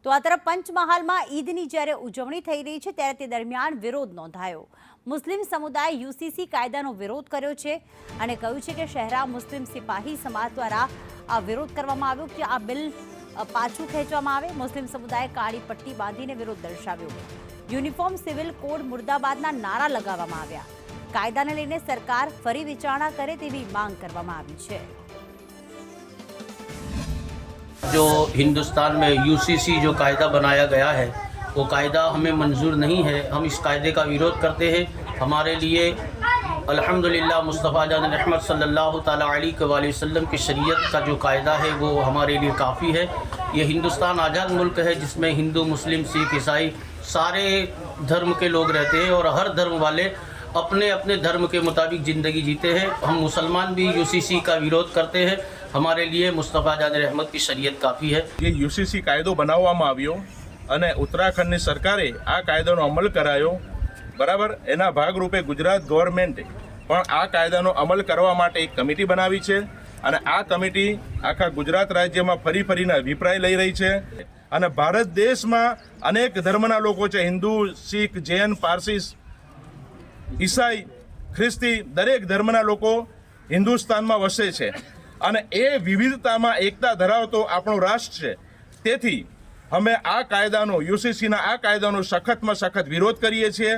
તો આ તરફ પંચમહાલમાં ઈદની જ્યારે ઉજવણી થઈ રહી છે ત્યારે તે દરમિયાન વિરોધ નોંધાયો। મુસ્લિમ સમુદાય યુસીસી કાયદાનો વિરોધ કર્યો છે અને કહ્યું છે કે શહેરા મુસ્લિમ સિપાહી સમાજ દ્વારા આ વિરોધ કરવામાં આવ્યો કે આ બિલ પાછું ખેંચવામાં આવે। મુસ્લિમ સમુદાયે કાળી પટ્ટી બાંધીને વિરોધ દર્શાવ્યો। યુનિફોર્મ સિવિલ કોડ મુર્દાબાદના નારા લગાવવામાં આવ્યા। કાયદાને લઈને સરકાર ફરી વિચારણા કરે તેવી માંગ કરવામાં આવી છે। जो हिंदुस्तान में यूसीसी जो कायदा बनाया गया है वो कायदा हमें मंजूर नहीं है। हम इस कायदे का विरोध करते हैं। हमारे लिए अल्हम्दुलिल्लाह मुस्तफ़ा जान रहमत सल्लल्लाहु ताला अलैहि वसल्लम की शरीयत का जो कायदा है वो हमारे लिए काफ़ी है। ये हिंदुस्तान आज़ाद मुल्क है जिसमें हिंदू मुस्लिम सिख ईसाई सारे धर्म के लोग रहते हैं और हर धर्म वाले अपने अपने धर्म के मुताबिक ज़िंदगी जीते हैं। हम मुसलमान भी यूसीसी का विरोध करते हैं। हमारे लिए मुस्तफ़ा जान रहमत की शरीयत काफ़ी है। ये यूसीसी कायदो बनाववामां આવ્યો અને ઉત્તરાખંડની સરકારે આ કાયદાનો અમલ કરાયો બરાબર। એના ભાગરૂપે ગુજરાત ગવર્મેન્ટે પણ આ કાયદાનો અમલ કરવા માટે એક કમિટી બનાવી છે અને આ કમિટી આખા ગુજરાત રાજ્યમાં ફરીને અભિપ્રાય લઈ રહી છે અને ભારત દેશમાં અનેક ધર્મના લોકો છે, હિન્દુ શીખ જૈન પારસી ઈસાઈ ખ્રિસ્તી દરેક ધર્મના લોકો હિન્દુસ્તાનમાં વસે છે અને એ વિવિધતામાં એકતા ધરાવતો આપણો રાષ્ટ્ર છે। તેથી અમે આ કાયદાનો યુસીસીના આ કાયદાનો સખતમાં સખત વિરોધ કરીએ છીએ।